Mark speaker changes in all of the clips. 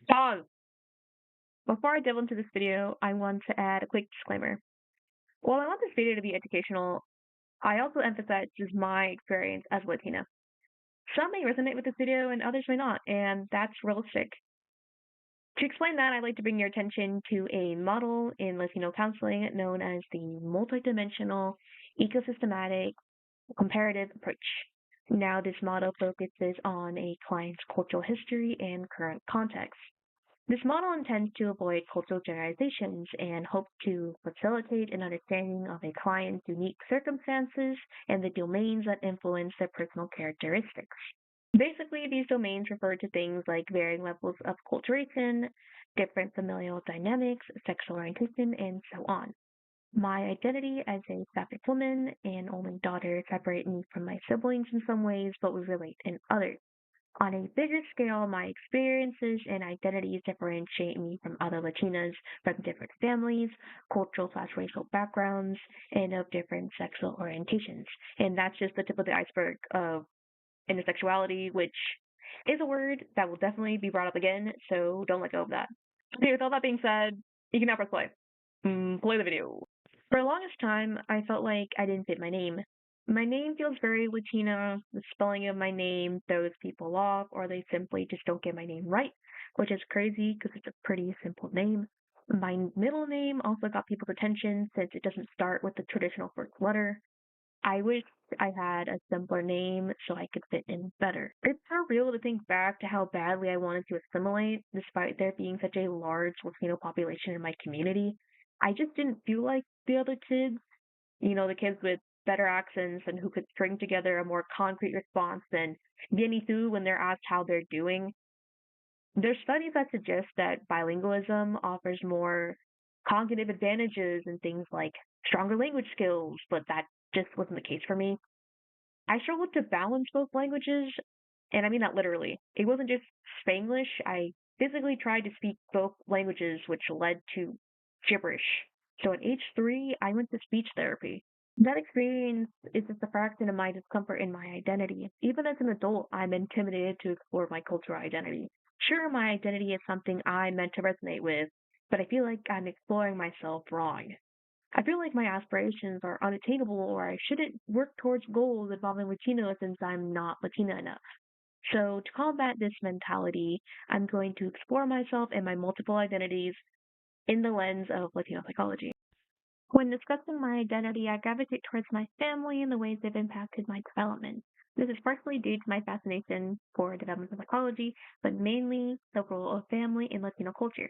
Speaker 1: Pause! Before I delve into this video, I want to add a quick disclaimer. While I want this video to be educational, I also emphasize this is my experience as Latina. Some may resonate with this video and others may not, and that's realistic. To explain that, I'd like to bring your attention to a model in Latino counseling known as the multidimensional ecosystematic comparative approach. Now, this model focuses on a client's cultural history and current context. This model intends to avoid cultural generalizations and hopes to facilitate an understanding of a client's unique circumstances and the domains that influence their personal characteristics. Basically, these domains refer to things like varying levels of acculturation, different familial dynamics, sexual orientation, and so on. My identity as a Sapphic woman and only daughter separate me from my siblings in some ways, but we relate in others. On a bigger scale, my experiences and identities differentiate me from other Latinas from different families, cultural/racial backgrounds, and of different sexual orientations. And that's just the tip of the iceberg of intersexuality, which is a word that will definitely be brought up again, so don't let go of that. Okay, with all that being said, you can now press play. Play the video. For the longest time, I felt like I didn't fit my name. My name feels very Latina. The spelling of my name throws people off, or they simply just don't get my name right, which is crazy because it's a pretty simple name. My middle name also got people's attention since it doesn't start with the traditional first letter. I wish I had a simpler name so I could fit in better. It's surreal to think back to how badly I wanted to assimilate, despite there being such a large Latino population in my community. I just didn't feel like the other kids, the kids with better accents and who could string together a more concrete response than Vieni tu when they're asked how they're doing. There's studies that suggest that bilingualism offers more cognitive advantages and things like stronger language skills, but that just wasn't the case for me. I struggled to balance both languages, and I mean that literally. It wasn't just Spanglish. I physically tried to speak both languages, which led to gibberish. So at age 3, I went to speech therapy. That experience is just a fraction of my discomfort in my identity. Even as an adult, I'm intimidated to explore my cultural identity. Sure, my identity is something I'm meant to resonate with, but I feel like I'm exploring myself wrong. I feel like my aspirations are unattainable or I shouldn't work towards goals involving Latino since I'm not Latina enough. So, to combat this mentality, I'm going to explore myself and my multiple identities in the lens of Latino psychology. When discussing my identity, I gravitate towards my family and the ways they've impacted my development. This is partially due to my fascination for developmental psychology, but mainly the role of family in Latino culture.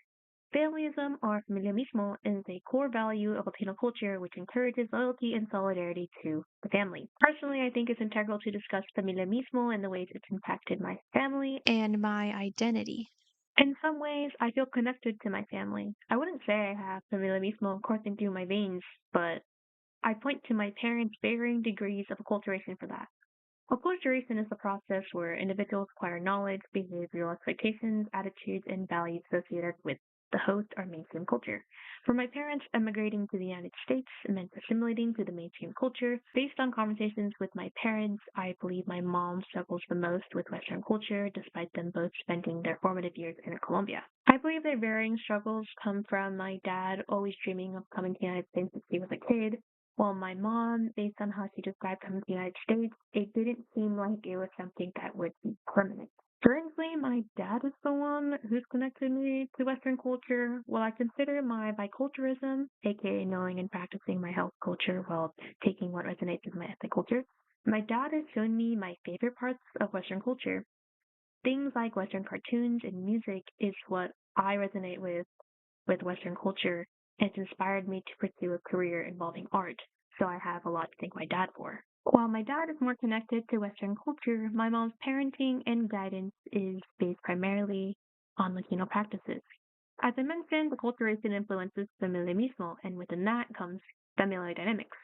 Speaker 1: Familyism, or familiarismo, is a core value of Latino culture which encourages loyalty and solidarity to the family. Personally, I think it's integral to discuss familiarismo and the ways it's impacted my family and my identity. In some ways, I feel connected to my family. I wouldn't say I have familiarismo coursing through my veins, but I point to my parents' varying degrees of acculturation for that. Acculturation is the process where individuals acquire knowledge, behavioral expectations, attitudes, and values associated with the host or mainstream culture. For my parents, emigrating to the United States meant assimilating to the mainstream culture. Based on conversations with my parents, I believe my mom struggles the most with Western culture, despite them both spending their formative years in Colombia. I believe their varying struggles come from my dad always dreaming of coming to the United States since he was a kid, while my mom, based on how she described coming to the United States, it didn't seem like it was something that would be permanent. Currently, my dad is the one who's connected me to Western culture. While I consider my biculturalism, aka knowing and practicing my health culture while taking what resonates with my ethnic culture, my dad has shown me my favorite parts of Western culture. Things like Western cartoons and music is what I resonate with Western culture, and it's inspired me to pursue a career involving art, so I have a lot to thank my dad for. While my dad is more connected to Western culture, my mom's parenting and guidance is based primarily on Latino practices. As I mentioned, the acculturation influences familiarismo, and within that comes familial dynamics.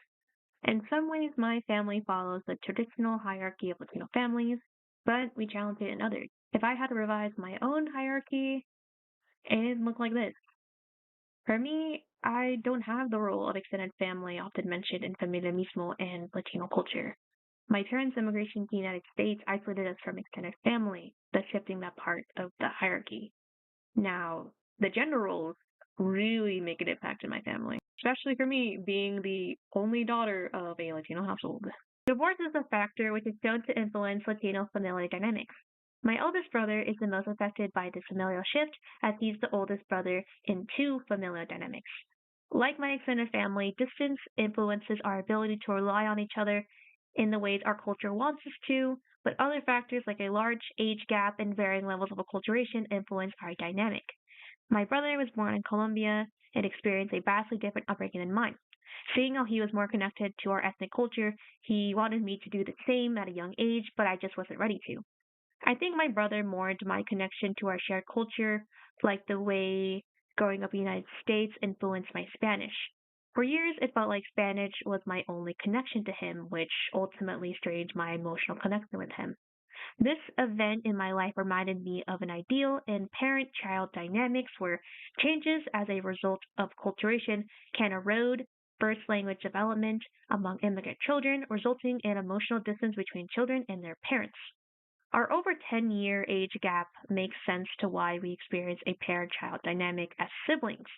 Speaker 1: In some ways, my family follows the traditional hierarchy of Latino families, but we challenge it in others. If I had to revise my own hierarchy, it'd look like this. For me, I don't have the role of extended family often mentioned in familiarismo and Latino culture. My parents' immigration to the United States isolated us from extended family, thus shifting that part of the hierarchy. Now, the gender roles really make an impact in my family, especially for me being the only daughter of a Latino household. Divorce is a factor which is shown to influence Latino familial dynamics. My eldest brother is the most affected by this familial shift as he's the oldest brother in two familial dynamics. Like my extended family, distance influences our ability to rely on each other in the ways our culture wants us to, but other factors like a large age gap and varying levels of acculturation influence our dynamic. My brother was born in Colombia and experienced a vastly different upbringing than mine. Seeing how he was more connected to our ethnic culture, he wanted me to do the same at a young age, but I just wasn't ready to. I think my brother mourned my connection to our shared culture, like the way growing up in the United States influenced my Spanish. For years, it felt like Spanish was my only connection to him, which ultimately strained my emotional connection with him. This event in my life reminded me of an ideal in parent child dynamics where changes as a result of acculturation can erode first language development among immigrant children, resulting in emotional distance between children and their parents. Our over 10-year age gap makes sense to why we experience a parent child dynamic as siblings,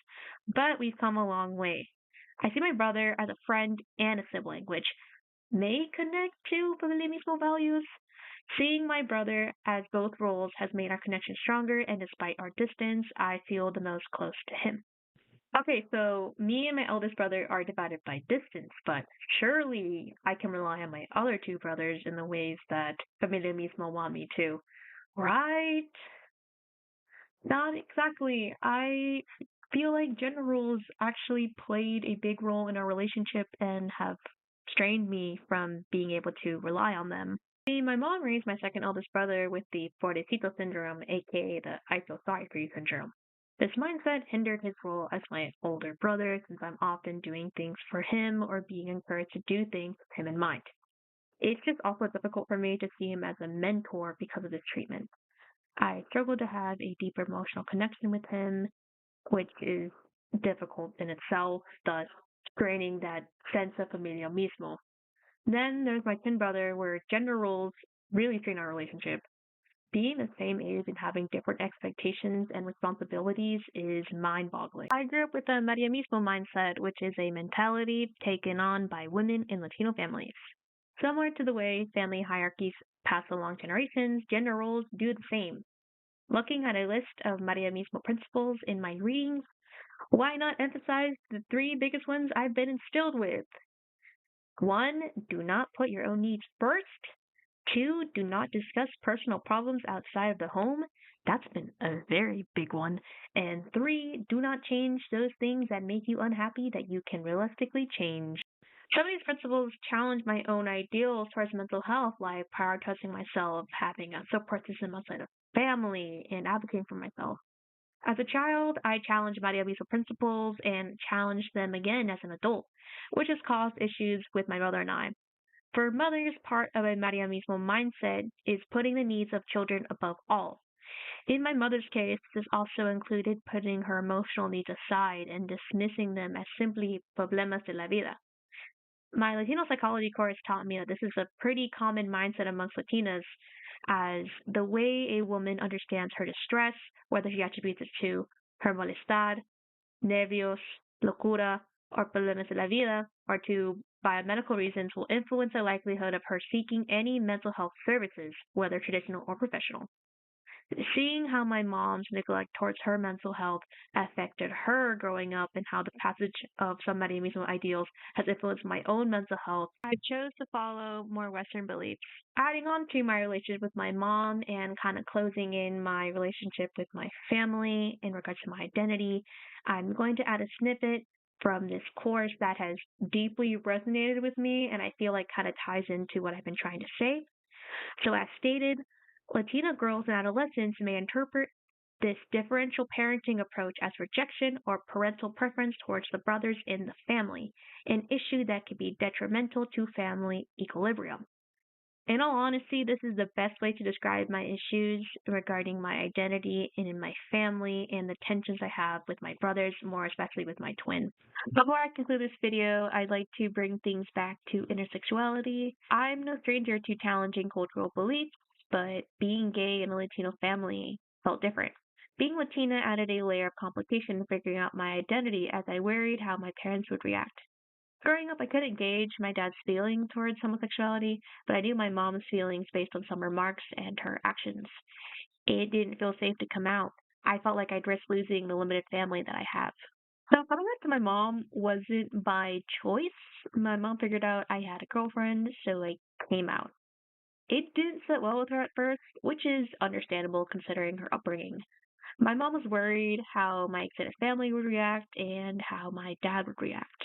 Speaker 1: but we've come a long way. I see my brother as a friend and a sibling, which may connect to familia mismo values. Seeing my brother as both roles has made our connection stronger, and despite our distance, I feel the most close to him. Okay, so me and my eldest brother are divided by distance, but surely I can rely on my other two brothers in the ways that familia mismo want me to, right? Not exactly. I feel like gender roles actually played a big role in our relationship and have strained me from being able to rely on them. See, my mom raised my second eldest brother with the Pobrecito syndrome, aka the I feel sorry for you syndrome. This mindset hindered his role as my older brother since I'm often doing things for him or being encouraged to do things with him in mind. It's just also difficult for me to see him as a mentor because of this treatment. I struggle to have a deeper emotional connection with him, which is difficult in itself, thus straining that sense of familia mismo. Then there's my twin brother, where gender roles really strain our relationship. Being the same age and having different expectations and responsibilities is mind boggling. I grew up with the Maria Mismo mindset, which is a mentality taken on by women in Latino families. Similar to the way family hierarchies pass along generations, gender roles do the same. Looking at a list of Maria Mismo principles in my readings, why not emphasize the three biggest ones I've been instilled with? One, do not put your own needs first. Two, do not discuss personal problems outside of the home. That's been a very big one. And three, do not change those things that make you unhappy that you can realistically change. Some of these principles challenge my own ideals towards mental health, like prioritizing myself, having a support system outside of family, and advocating for myself. As a child, I challenged Maria Luisa principles and challenged them again as an adult, which has caused issues with my mother and I. For mothers, part of a Maria Mismo mindset is putting the needs of children above all. In my mother's case, this also included putting her emotional needs aside and dismissing them as simply problemas de la vida. My Latino psychology course taught me that this is a pretty common mindset amongst Latinas, as the way a woman understands her distress, whether she attributes it to her molestar, nervios, locura, or problemas de la vida, or to biomedical reasons, will influence the likelihood of her seeking any mental health services, whether traditional or professional. Seeing how my mom's neglect towards her mental health affected her growing up and how the passage of some Mariamismo ideals has influenced my own mental health, I chose to follow more Western beliefs. Adding on to my relationship with my mom and kind of closing in my relationship with my family in regards to my identity, I'm going to add a snippet from this course that has deeply resonated with me and I feel like kind of ties into what I've been trying to say. So, as stated, Latina girls and adolescents may interpret this differential parenting approach as rejection or parental preference towards the brothers in the family, an issue that can be detrimental to family equilibrium. In all honesty, this is the best way to describe my issues regarding my identity and in my family and the tensions I have with my brothers, more especially with my twin. Before I conclude this video, I'd like to bring things back to intersexuality. I'm no stranger to challenging cultural beliefs, but being gay in a Latino family felt different. Being Latina added a layer of complication to figuring out my identity as I worried how my parents would react. Growing up, I couldn't gauge my dad's feeling towards homosexuality, but I knew my mom's feelings based on some remarks and her actions. It didn't feel safe to come out. I felt like I'd risk losing the limited family that I have. So coming out to my mom wasn't by choice. My mom figured out I had a girlfriend, so I came out. It didn't sit well with her at first, which is understandable considering her upbringing. My mom was worried how my extended family would react and how my dad would react.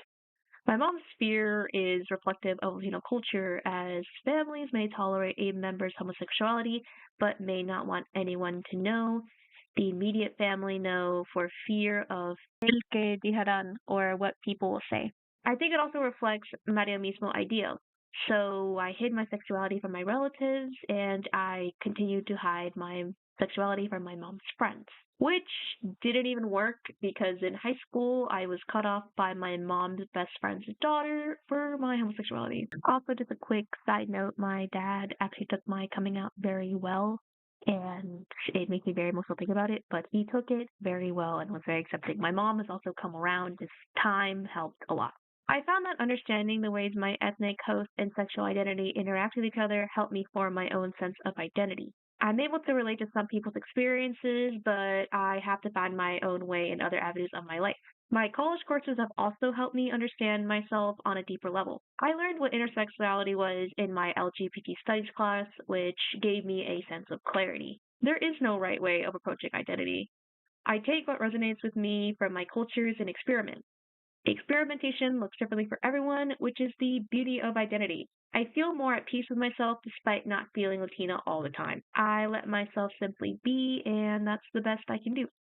Speaker 1: My mom's fear is reflective of Latino culture, as families may tolerate a member's homosexuality but may not want anyone to know. The immediate family know for fear of el que dijeran or what people will say. I think it also reflects Mario mismo ideal. So I hid my sexuality from my relatives and I continued to hide my sexuality from my mom's friends, which didn't even work because in high school I was cut off by my mom's best friend's daughter for my homosexuality. Also, just a quick side note, my dad actually took my coming out very well, and it makes me very emotional thinking about it, but he took it very well and was very accepting. My mom has also come around. This time helped a lot. I found that understanding the ways my ethnic, host, and sexual identity interact with each other helped me form my own sense of identity. I'm able to relate to some people's experiences, but I have to find my own way in other avenues of my life. My college courses have also helped me understand myself on a deeper level. I learned what intersexuality was in my LGBT studies class, which gave me a sense of clarity. There is no right way of approaching identity. I take what resonates with me from my cultures and experiment. Experimentation looks differently for everyone, which is the beauty of identity. I feel more at peace with myself despite not feeling Latina all the time. I let myself simply be, and that's the best I can do.